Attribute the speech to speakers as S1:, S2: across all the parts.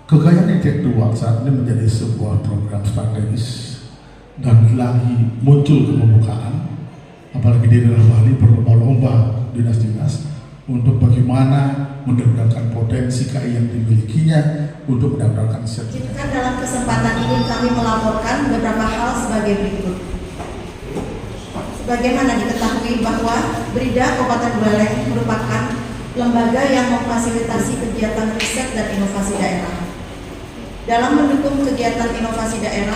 S1: Kekayaan intelektual saat ini menjadi sebuah program strategis dan lagi muncul ke permukaan, apalagi di daerah Bali berlomba-lomba dinas-dinas untuk bagaimana mendapatkan potensi KI yang dimilikinya untuk mendapatkan sertifikat.
S2: Dalam kesempatan ini kami melaporkan beberapa hal sebagai berikut. Sebagaimana diketahui bahwa Brida Kabupaten Buleleng merupakan lembaga yang memfasilitasi kegiatan riset dan inovasi daerah. Dalam mendukung kegiatan inovasi daerah,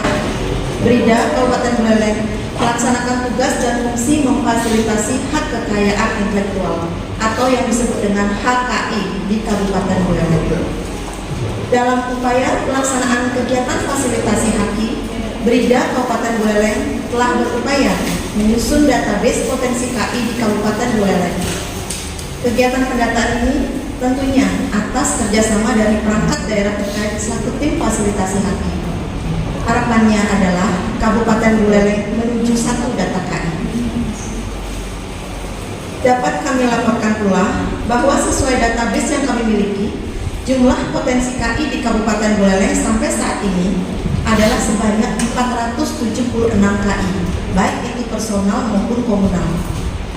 S2: Brida Kabupaten Buleleng melaksanakan tugas dan fungsi memfasilitasi hak kekayaan intelektual atau yang disebut dengan HKI di Kabupaten Buleleng. Dalam upaya pelaksanaan kegiatan fasilitasi HKI, Brida Kabupaten Buleleng telah berupaya menyusun database potensi KI di Kabupaten Buleleng. Kegiatan pendataan ini tentunya atas kerjasama dari perangkat daerah terkait selaku tim fasilitasi HKI. Harapannya adalah Kabupaten Buleleng menuju satu data KI. Dapat kami laporkan pula bahwa sesuai database yang kami miliki, jumlah potensi KI di Kabupaten Buleleng sampai saat ini adalah sebanyak 476 KI, baik itu personal maupun komunal,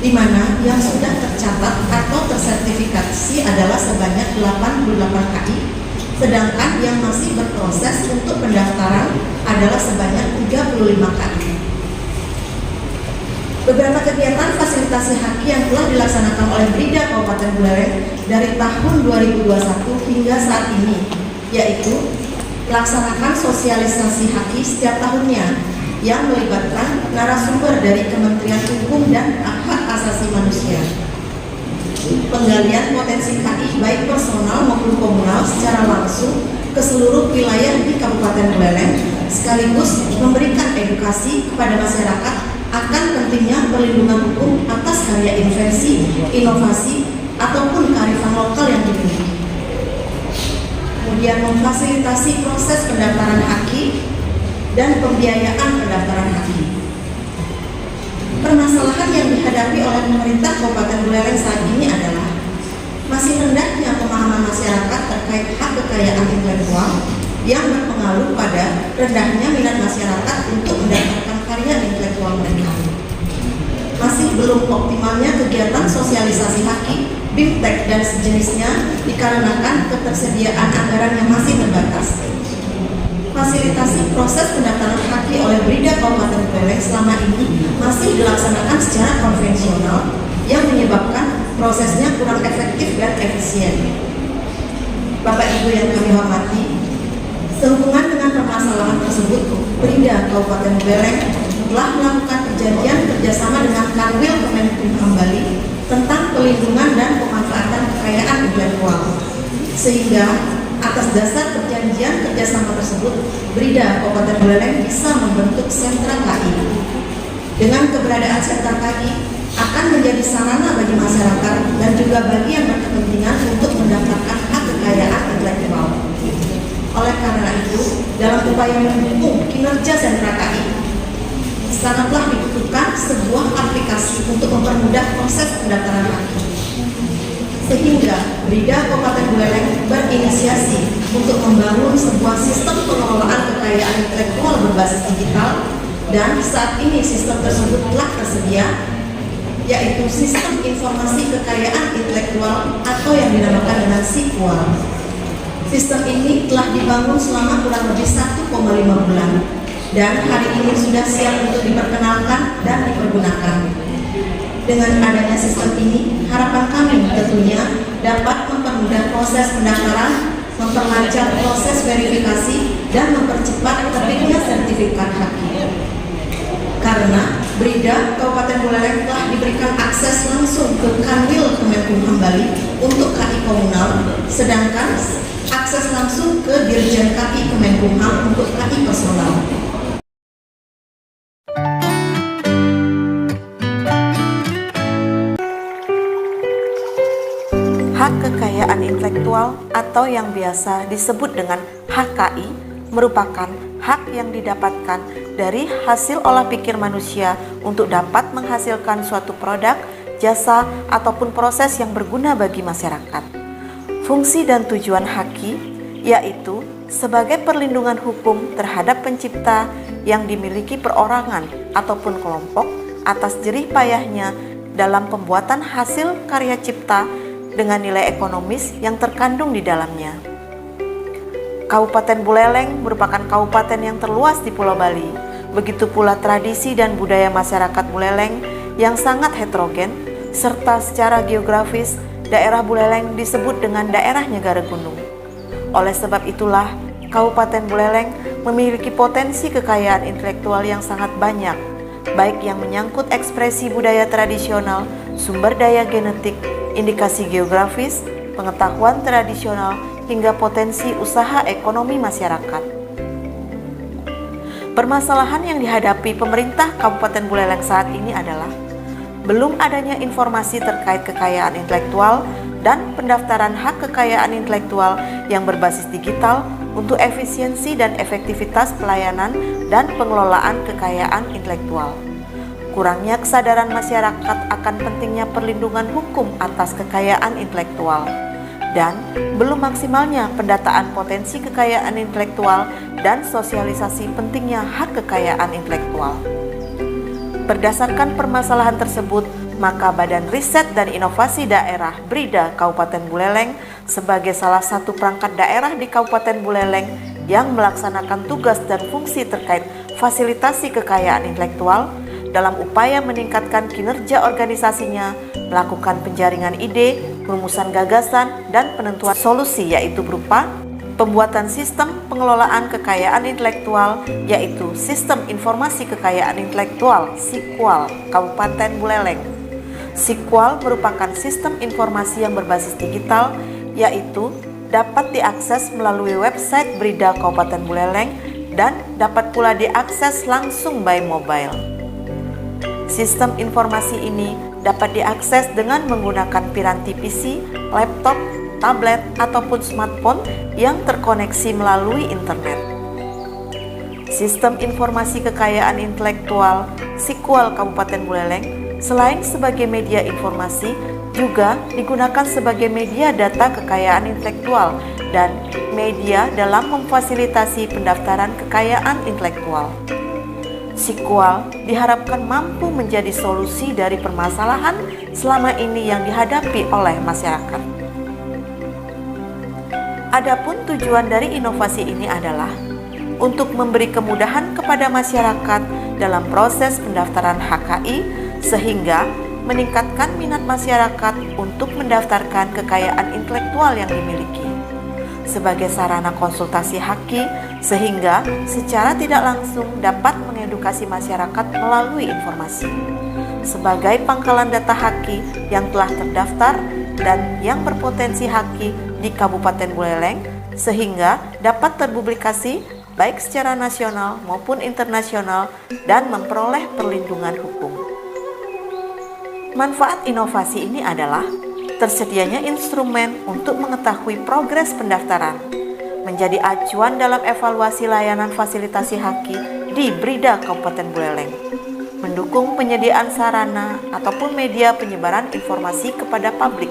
S2: di mana yang sudah tercatat atau tersertifikasi adalah sebanyak 88 KI, sedangkan yang masih berproses untuk pendaftaran adalah sebanyak 35 KI. Beberapa kegiatan fasilitasi HKI yang telah dilaksanakan oleh Brida Kabupaten Buleleng dari tahun 2021 hingga saat ini, yaitu melaksanakan sosialisasi HKI setiap tahunnya yang melibatkan narasumber dari Kementerian Hukum dan Hak Asasi Manusia. Penggalian potensi KI baik personal maupun komunal secara langsung ke seluruh wilayah di Kabupaten Buleleng, sekaligus memberikan edukasi kepada masyarakat akan pentingnya perlindungan hukum atas karya invensi, inovasi, ataupun kearifan lokal yang dimiliki. Kemudian memfasilitasi proses pendaftaran HKI dan pembiayaan pendaftaran HKI. Permasalahan yang dihadapi oleh pemerintah Kabupaten Buleleng saat ini adalah masih rendahnya pemahaman masyarakat terkait hak kekayaan intelektual yang berpengaruh pada rendahnya minat masyarakat untuk mendaftarkan karya intelektual mereka. Masih belum optimalnya kegiatan sosialisasi HKI, BIMTEK dan sejenisnya dikarenakan ketersediaan anggaran yang masih terbatas. Fasilitasi proses pendaftaran HKI oleh Brida Kabupaten Buleleng selama ini masih dilaksanakan secara konvensional yang menyebabkan prosesnya kurang efektif dan efisien. Bapak Ibu yang kami hormati, sehubungan dengan permasalahan tersebut, Brida Kabupaten Buleleng telah melakukan perjanjian kerjasama dengan Kanwil Kemenkumham Bali tentang pelindungan dan pemanfaatan kekayaan intelektual, sehingga atas dasar perjanjian kerjasama tersebut, Brida Kabupaten Buleleng bisa membentuk sentra KI. Dengan keberadaan sentra KI akan menjadi sarana bagi masyarakat dan juga bagi yang berkepentingan untuk mendapatkan hak kekayaan intelektual. Oleh karena itu, dalam upaya mendukung kinerja sentra KI, sangatlah dibutuhkan sebuah aplikasi untuk mempermudah proses pendaftaran HKI. Sehingga Brida Kabupaten Buleleng berinisiasi untuk membangun sebuah sistem pengelolaan kekayaan intelektual berbasis digital, dan saat ini sistem tersebut telah tersedia, yaitu Sistem Informasi Kekayaan Intelektual atau yang dinamakan dengan SIKWAL. Sistem ini telah dibangun selama kurang lebih 1,5 bulan dan hari ini sudah siap untuk diperkenalkan dan dipergunakan. Dengan adanya sistem ini, harapan kami tentunya dapat mempermudah proses pendaftaran, memperlancar proses verifikasi, dan mempercepat terbitnya sertifikat HKI. Karena Brida Kabupaten Buleleng telah diberikan akses langsung ke Kanwil Kemenkumham Bali untuk KI komunal, sedangkan akses langsung ke Dirjen KI Kemenkumham untuk KI personal. Hak kekayaan intelektual atau yang biasa disebut dengan HKI merupakan hak yang didapatkan dari hasil olah pikir manusia untuk dapat menghasilkan suatu produk, jasa, ataupun proses yang berguna bagi masyarakat. Fungsi dan tujuan HKI yaitu sebagai perlindungan hukum terhadap pencipta yang dimiliki perorangan ataupun kelompok atas jerih payahnya dalam pembuatan hasil karya cipta dengan nilai ekonomis yang terkandung di dalamnya. Kabupaten Buleleng merupakan kabupaten yang terluas di Pulau Bali. Begitu pula tradisi dan budaya masyarakat Buleleng yang sangat heterogen, serta secara geografis daerah Buleleng disebut dengan daerah Nyegara Gunung. Oleh sebab itulah, Kabupaten Buleleng memiliki potensi kekayaan intelektual yang sangat banyak, baik yang menyangkut ekspresi budaya tradisional, sumber daya genetik, indikasi geografis, pengetahuan tradisional, hingga potensi usaha ekonomi masyarakat. Permasalahan yang dihadapi pemerintah Kabupaten Buleleng saat ini adalah belum adanya informasi terkait kekayaan intelektual dan pendaftaran hak kekayaan intelektual yang berbasis digital untuk efisiensi dan efektivitas pelayanan dan pengelolaan kekayaan intelektual. Kurangnya kesadaran masyarakat akan pentingnya perlindungan hukum atas kekayaan intelektual, dan belum maksimalnya pendataan potensi kekayaan intelektual dan sosialisasi pentingnya hak kekayaan intelektual. Berdasarkan permasalahan tersebut, maka Badan Riset dan Inovasi Daerah BRIDA Kabupaten Buleleng sebagai salah satu perangkat daerah di Kabupaten Buleleng yang melaksanakan tugas dan fungsi terkait fasilitasi kekayaan intelektual dalam upaya meningkatkan kinerja organisasinya, melakukan penjaringan ide, perumusan gagasan, dan penentuan solusi, yaitu berupa pembuatan sistem pengelolaan kekayaan intelektual, yaitu Sistem Informasi Kekayaan Intelektual (SIKWAL) Kabupaten Buleleng. SIKWAL merupakan sistem informasi yang berbasis digital, yaitu dapat diakses melalui website BRIDA Kabupaten Buleleng dan dapat pula diakses langsung by mobile. Sistem informasi ini dapat diakses dengan menggunakan piranti PC, laptop, tablet, ataupun smartphone yang terkoneksi melalui internet. Sistem Informasi Kekayaan Intelektual SIKWAL Kabupaten Buleleng selain sebagai media informasi juga digunakan sebagai media data kekayaan intelektual dan media dalam memfasilitasi pendaftaran kekayaan intelektual. SIKWAL diharapkan mampu menjadi solusi dari permasalahan selama ini yang dihadapi oleh masyarakat. Adapun tujuan dari inovasi ini adalah untuk memberi kemudahan kepada masyarakat dalam proses pendaftaran HKI sehingga meningkatkan minat masyarakat untuk mendaftarkan kekayaan intelektual yang dimiliki sebagai sarana konsultasi HAKI sehingga secara tidak langsung dapat mengedukasi masyarakat melalui informasi sebagai pangkalan data HAKI yang telah terdaftar dan yang berpotensi HAKI di Kabupaten Buleleng sehingga dapat terpublikasi baik secara nasional maupun internasional dan memperoleh perlindungan hukum. Manfaat inovasi ini adalah tersedianya instrumen untuk mengetahui progres pendaftaran, menjadi acuan dalam evaluasi layanan fasilitasi HAKI di BRIDA Kabupaten Buleleng, mendukung penyediaan sarana ataupun media penyebaran informasi kepada publik,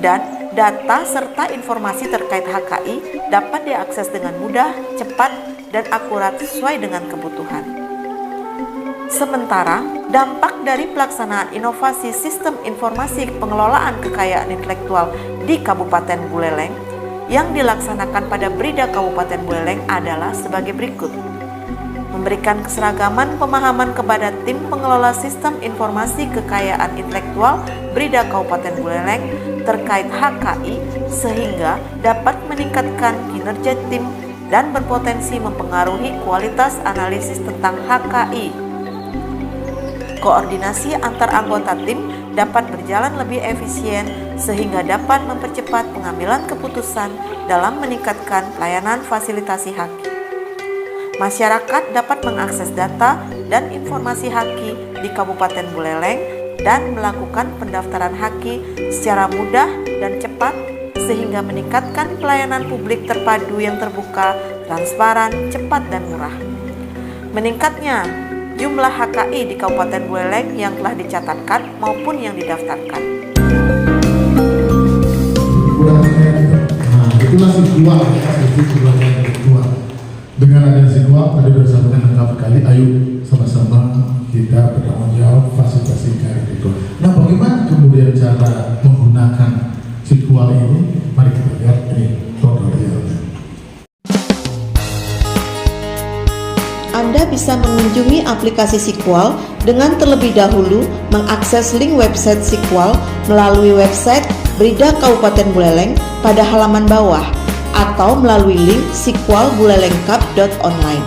S2: dan data serta informasi terkait HKI dapat diakses dengan mudah, cepat, dan akurat sesuai dengan kebutuhan. Sementara, dampak dari pelaksanaan inovasi sistem informasi pengelolaan kekayaan intelektual di Kabupaten Buleleng yang dilaksanakan pada BRIDA Kabupaten Buleleng adalah sebagai berikut. Memberikan keseragaman pemahaman kepada tim pengelola sistem informasi kekayaan intelektual BRIDA Kabupaten Buleleng terkait HKI sehingga dapat meningkatkan kinerja tim dan berpotensi mempengaruhi kualitas analisis tentang HKI. Koordinasi antar anggota tim dapat berjalan lebih efisien sehingga dapat mempercepat pengambilan keputusan dalam meningkatkan layanan fasilitasi HAKI. Masyarakat dapat mengakses data dan informasi HAKI di Kabupaten Buleleng dan melakukan pendaftaran HAKI secara mudah dan cepat sehingga meningkatkan pelayanan publik terpadu yang terbuka, transparan, cepat, dan murah. Meningkatnya jumlah HKI di Kabupaten Buleleng yang telah dicatatkan maupun yang didaftarkan.
S1: Nah, itulah SIKWAL. aplikasi kebudayaan intelektual. Dengan adanya Sikwal, tadi sudah disampaikan lengkap sekali. Ayo sama-sama kita bertanggung jawab fasilitasi KAI itu. Nah, bagaimana kemudian cara menggunakan Sikwal ini? Mari kita lihat ini tutorialnya.
S2: Anda bisa mengunjungi aplikasi Sikwal dengan terlebih dahulu mengakses link website Sikwal melalui website Brida Kabupaten Buleleng pada halaman bawah atau melalui link sikwalbulelengkap.online.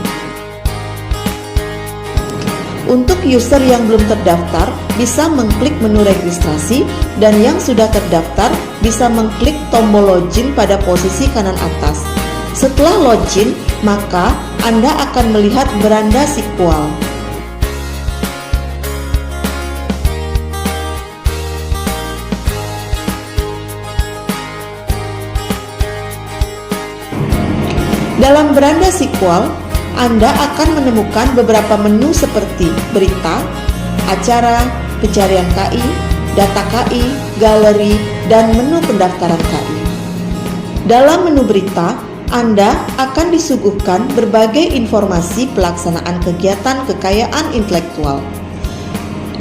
S2: Untuk user yang belum terdaftar bisa mengklik menu registrasi, dan yang sudah terdaftar bisa mengklik tombol login pada posisi kanan atas. Setelah login, maka Anda akan melihat beranda Sikwal. Dalam beranda Sikwal, Anda akan menemukan beberapa menu seperti berita, acara, pencarian KI, data KI, galeri, dan menu pendaftaran KI. Dalam menu berita, Anda akan disuguhkan berbagai informasi pelaksanaan kegiatan kekayaan intelektual.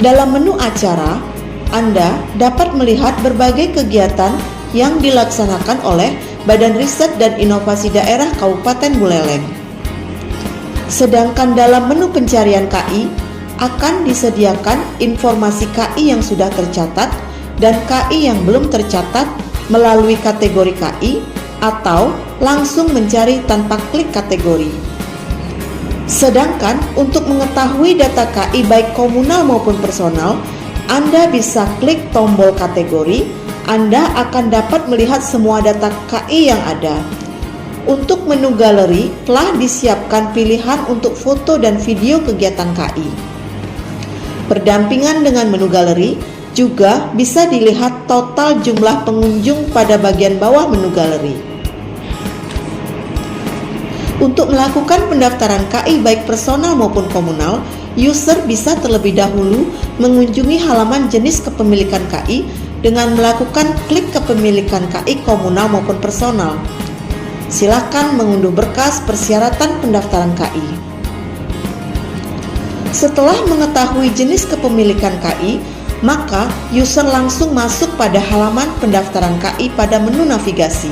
S2: Dalam menu acara, Anda dapat melihat berbagai kegiatan yang dilaksanakan oleh Badan Riset dan Inovasi Daerah Kabupaten Buleleng. Sedangkan dalam menu pencarian KI akan disediakan informasi KI yang sudah tercatat dan KI yang belum tercatat melalui kategori KI atau langsung mencari tanpa klik kategori. Sedangkan untuk mengetahui data KI baik komunal maupun personal, Anda bisa klik tombol kategori. Anda akan dapat melihat semua data KI yang ada. Untuk menu galeri telah disiapkan pilihan untuk foto dan video kegiatan KI. Berdampingan dengan menu galeri, juga bisa dilihat total jumlah pengunjung pada bagian bawah menu galeri. Untuk melakukan pendaftaran KI baik personal maupun komunal, user bisa terlebih dahulu mengunjungi halaman jenis kepemilikan KI dengan melakukan klik kepemilikan KI komunal maupun personal. Silakan mengunduh berkas persyaratan pendaftaran KI. Setelah mengetahui jenis kepemilikan KI, maka user langsung masuk pada halaman pendaftaran KI pada menu navigasi.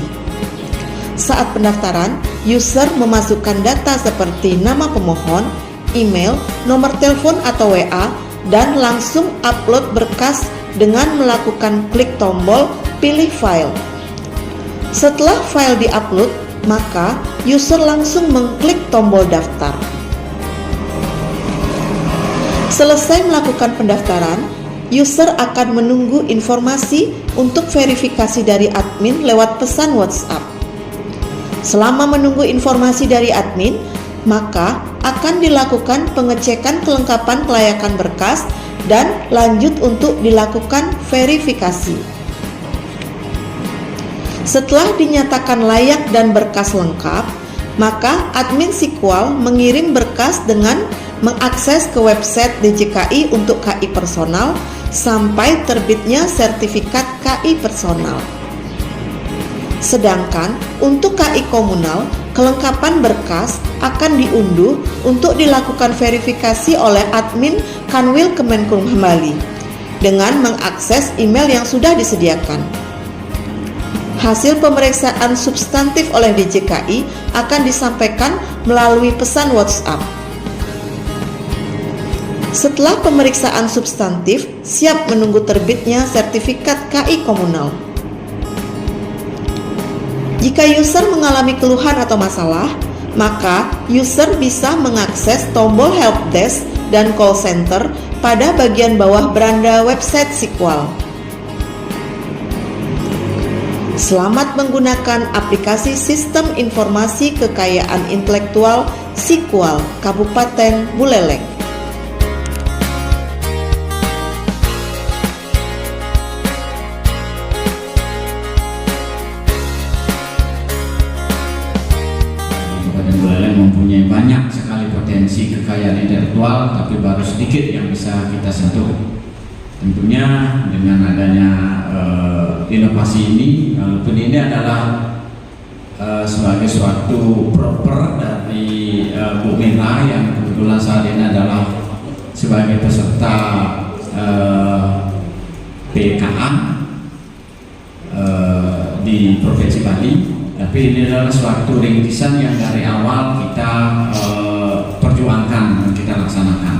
S2: Saat pendaftaran, user memasukkan data seperti nama pemohon, email, nomor telepon atau WA, dan langsung upload berkas dengan melakukan klik tombol pilih file. Setelah file diupload, maka user langsung mengklik tombol daftar. Selesai melakukan pendaftaran, user akan menunggu informasi untuk verifikasi dari admin lewat pesan WhatsApp. Selama menunggu informasi dari admin, maka akan dilakukan pengecekan kelengkapan kelayakan berkas dan lanjut untuk dilakukan verifikasi. Setelah dinyatakan layak dan berkas lengkap, maka admin Sikwal mengirim berkas dengan mengakses ke website DJKI untuk KI personal sampai terbitnya sertifikat KI personal. Sedangkan untuk KI komunal, kelengkapan berkas akan diunduh untuk dilakukan verifikasi oleh admin Kanwil Kemenkumham Bali dengan mengakses email yang sudah disediakan. Hasil pemeriksaan substantif oleh DJKI akan disampaikan melalui pesan WhatsApp. Setelah pemeriksaan substantif, siap menunggu terbitnya sertifikat KI komunal. Jika user mengalami keluhan atau masalah, maka user bisa mengakses tombol helpdesk dan call center pada bagian bawah beranda website Sikwal. Selamat menggunakan aplikasi Sistem Informasi Kekayaan Intelektual Sikwal Kabupaten Buleleng.
S3: Mempunyai banyak sekali potensi kekayaan intelektual, tapi baru sedikit yang bisa kita sentuh. Tentunya dengan adanya inovasi ini, walaupun ini adalah sebagai suatu proper dari Bu Mira yang kebetulan saat ini adalah sebagai peserta PKA di Provinsi Bali. Tapi ini adalah suatu rintisan yang dari awal kita perjuangkan dan kita laksanakan.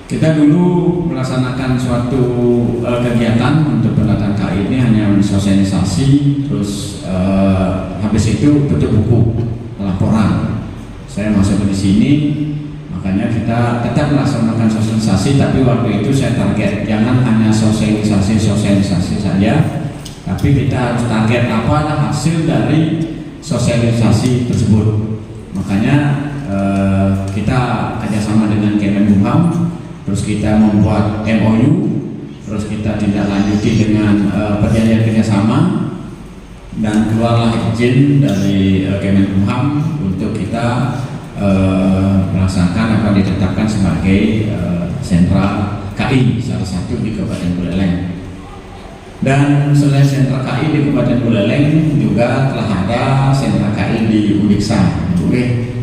S3: Kita dulu melaksanakan suatu kegiatan untuk pendataan KI ini hanya sosialisasi, terus habis itu bentuk buku laporan. Saya masuk di sini, makanya kita tetap melaksanakan sosialisasi, tapi waktu itu saya target jangan hanya sosialisasi saja, tapi kita harus target apa hasil dari sosialisasi tersebut. Makanya kita kerjasama dengan Kemenkumham, terus kita membuat MOU, terus kita tindak lanjuti dengan perjanjian kerjasama, dan keluarlah izin dari Kemenkumham untuk kita melaksanakan apa ditetapkan sebagai sentra KI salah satu di Kabupaten Buleleng. Dan selain sentra KI di Kabupaten Buleleng juga telah ada sentra KI di Uniksa,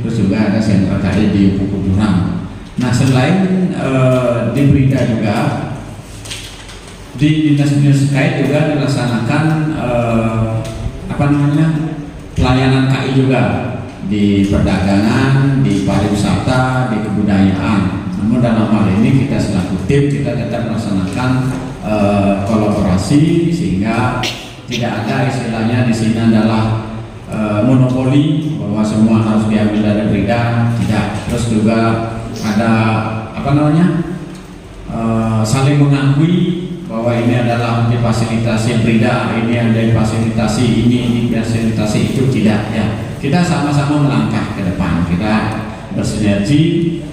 S3: terus juga ada sentra KI di Pukul-Durang. Nah, selain di Brida juga di dinas-dinas terkait juga dilaksanakan pelayanan KI juga di perdagangan, di pariwisata, di kebudayaan. Namun dalam hal ini kita selaku tim kita tetap melaksanakan kolaborasi sehingga tidak ada istilahnya di sini adalah monopoli bahwa semua harus diambil dari Brida, tidak. Terus juga ada saling mengakui bahwa ini adalah difasilitasi Brida, ini ada difasilitasi ini difasilitasi itu, tidak ya. Kita sama-sama melangkah ke depan, kita bersinergi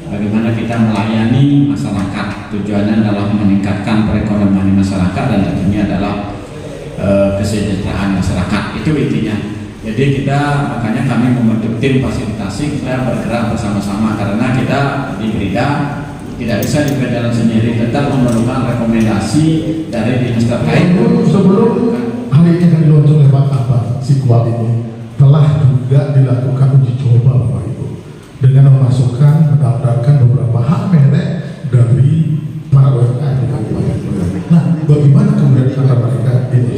S3: bagaimana kita melayani masyarakat. Tujuannya adalah meningkatkan perekonomian masyarakat dan tentunya adalah kesejahteraan masyarakat, itu intinya. Jadi makanya kami membentuk tim fasilitasi, kita bergerak bersama-sama karena kita di Brida tidak bisa berjalan sendiri, tetap memerlukan rekomendasi dari dinas terkait.
S1: Sebelum hal ini akan diluncurkan oleh Pak Abad, Sikwal ini telah juga dilakukan uji coba Bapak Ibu dengan memasukkan mendaftarkan beberapa hak merek dari para UMKM di Kabupaten Buleleng. Nah, bagaimana kemudian cara mereka ini?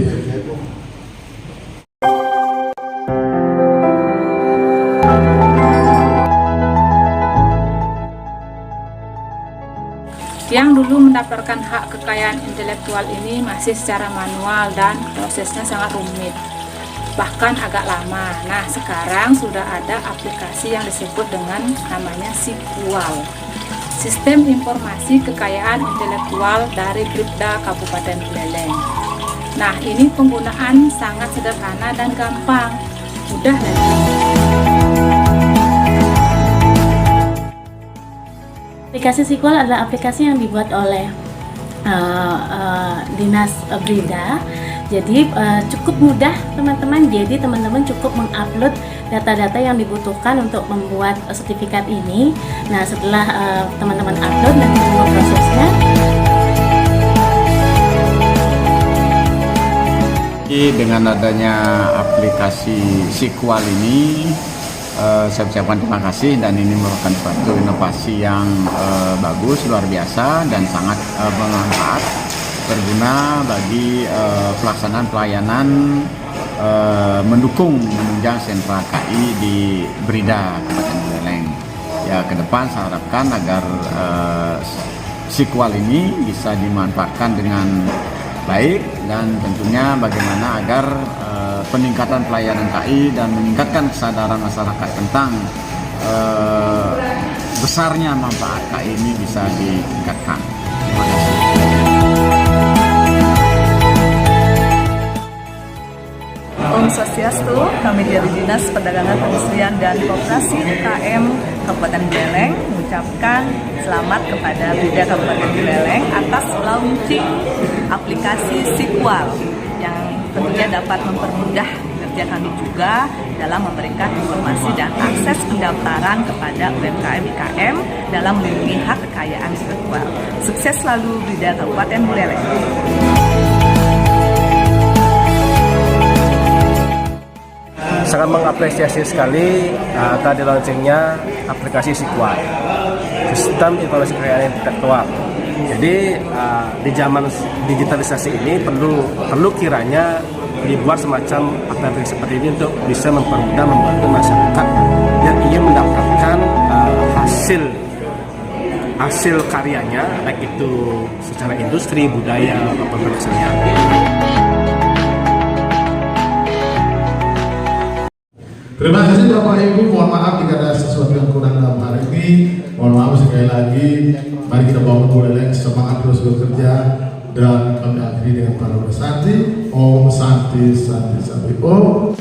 S4: Yang dulu mendaftarkan hak kekayaan intelektual ini masih secara manual dan prosesnya sangat rumit, bahkan agak lama. Nah, sekarang sudah ada aplikasi yang disebut dengan namanya Sikwal, Sistem Informasi Kekayaan Intelektual dari Bribda Kabupaten Buleleng. Nah, ini penggunaan sangat sederhana dan gampang, mudah dan
S5: Aplikasi Sikwal adalah aplikasi yang dibuat oleh Dinas Brida. Jadi cukup mudah teman-teman. Jadi teman-teman cukup mengupload data-data yang dibutuhkan untuk membuat sertifikat ini. Nah, setelah teman-teman upload dan tunggu prosesnya.
S3: Dengan adanya aplikasi Sikwal ini, saya ucapkan terima kasih, dan ini merupakan suatu inovasi yang bagus, luar biasa, dan sangat bermanfaat, berguna bagi pelaksanaan pelayanan mendukung menunjang sentra KI di Brida Kabupaten Buleleng. Ya, ke depan saya harapkan agar Sikwal ini bisa dimanfaatkan dengan baik, dan tentunya bagaimana agar peningkatan pelayanan KI dan meningkatkan kesadaran masyarakat tentang besarnya manfaat KI ini bisa ditingkatkan. Terima kasih.
S6: Om Swastiastu, kami dari Dinas Perdagangan Perindustrian dan Koperasi UKM Kabupaten Buleleng mengucapkan selamat kepada Brida Kabupaten Buleleng atas launching aplikasi Sikwal yang tentunya dapat mempermudah kerja kami juga dalam memberikan informasi dan akses pendaftaran kepada UMKM IKM dalam melindungi hak kekayaan intelektual. Sukses selalu Brida Kabupaten Buleleng.
S7: Sangat sangat mengapresiasi sekali tadi launchingnya aplikasi Sikuat, sistem informasi kekayaan intelektual. Jadi di zaman digitalisasi ini perlu kiranya dibuat semacam aplikasi seperti ini untuk bisa mempermudah membantu masyarakat yang ingin mendapatkan hasil karyanya, baik itu secara industri, budaya, maupun kesenian.
S1: Terima kasih Bapak Ibu, mohon maaf jika ada sesuatu yang kurang dalam hari ini. Mohon maaf sekali lagi. Mari kita bangun Buleleng, semangat terus bekerja, dan kami akhiri dengan para Santi. Om Santi Santi Santi Om.